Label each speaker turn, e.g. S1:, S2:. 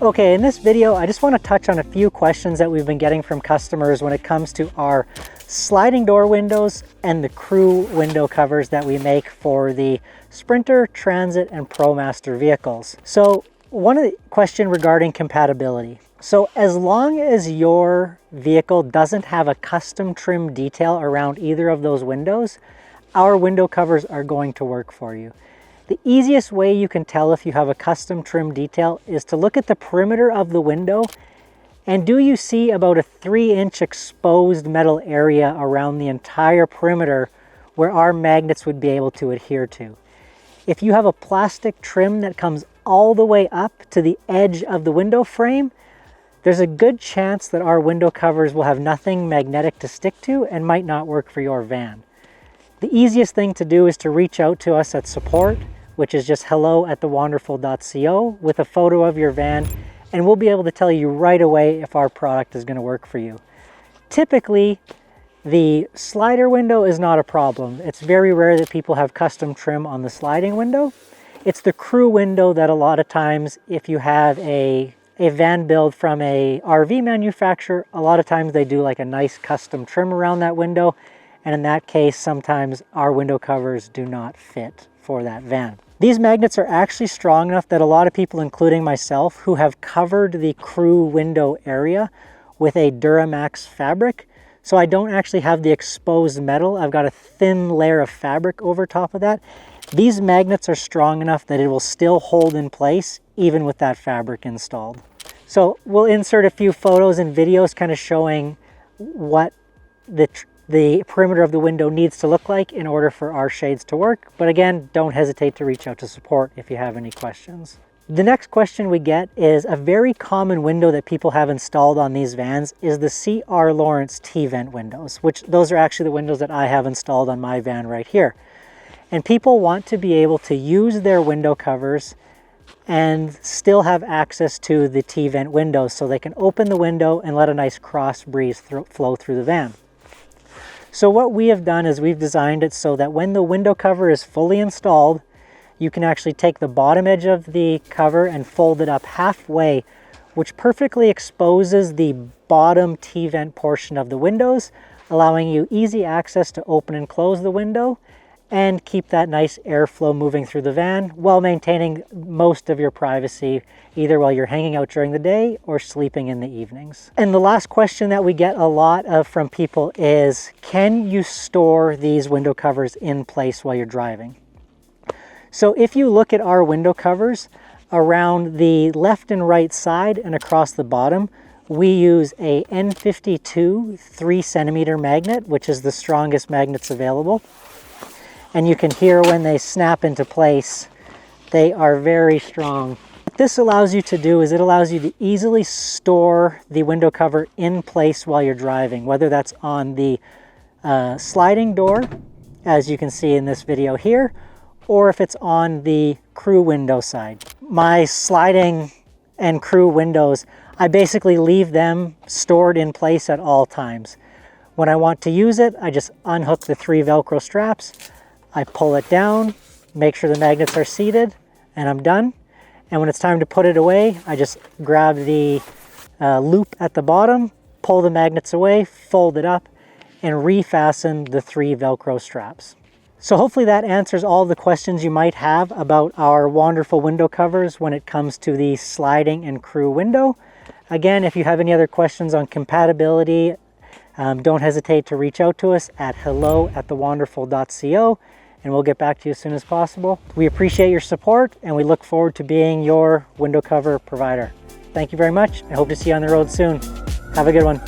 S1: Okay, in this video, I just want to touch on a few questions that we've been getting from customers when it comes to our sliding door windows and the crew window covers that we make for the Sprinter, Transit, and ProMaster vehicles. So one of the question regarding compatibility. So as long as your vehicle doesn't have a custom trim detail around either of those windows, our window covers are going to work for you. The easiest way you can tell if you have a custom trim detail is to look at the perimeter of the window, and do you see about a 3-inch exposed metal area around the entire perimeter where our magnets would be able to adhere to. If you have a plastic trim that comes all the way up to the edge of the window frame, there's a good chance that our window covers will have nothing magnetic to stick to and might not work for your van. The easiest thing to do is to reach out to us at support, which is just hello@thewonderful.co, with a photo of your van, and we'll be able to tell you right away if our product is going to work for you. Typically, the slider window is not a problem. It's very rare that people have custom trim on the sliding window. It's the crew window that a lot of times, if you have a van build from a RV manufacturer, a lot of times they do like a nice custom trim around that window. And in that case, sometimes our window covers do not fit for that van. These magnets are actually strong enough that a lot of people, including myself, who have covered the crew window area with a Duramax fabric, so I don't actually have the exposed metal. I've got a thin layer of fabric over top of that. These magnets are strong enough that it will still hold in place even with that fabric installed. So we'll insert a few photos and videos kind of showing what the perimeter of the window needs to look like in order for our shades to work. But again, don't hesitate to reach out to support if you have any questions. The next question we get is a very common window that people have installed on these vans is the C.R. Lawrence T-vent windows, which those are actually the windows that I have installed on my van right here. And people want to be able to use their window covers and still have access to the T-vent windows, so they can open the window and let a nice cross breeze flow through the van. So what we have done is we've designed it so that when the window cover is fully installed, you can actually take the bottom edge of the cover and fold it up halfway, which perfectly exposes the bottom T-vent portion of the windows, allowing you easy access to open and close the window and keep that nice airflow moving through the van while maintaining most of your privacy, either while you're hanging out during the day or sleeping in the evenings. And the last question that we get a lot of from people is, can you store these window covers in place while you're driving? So if you look at our window covers, around the left and right side and across the bottom, we use a N52 3-centimeter magnet, which is the strongest magnets available. And you can hear when they snap into place, they are very strong. What this allows you to do is it allows you to easily store the window cover in place while you're driving, whether that's on the sliding door, as you can see in this video here, or if it's on the crew window side. My sliding and crew windows, I basically leave them stored in place at all times. When I want to use it, I just unhook the 3 Velcro straps, I pull it down, make sure the magnets are seated, and I'm done. And when it's time to put it away, I just grab the loop at the bottom, pull the magnets away, fold it up, and refasten the 3 Velcro straps. So hopefully that answers all the questions you might have about our wonderful window covers when it comes to the sliding and crew window. Again, if you have any other questions on compatibility, don't hesitate to reach out to us at hello@thewonderful.co, and we'll get back to you as soon as possible. We appreciate your support, and we look forward to being your window cover provider. Thank you very much. I hope to see you on the road soon. Have a good one.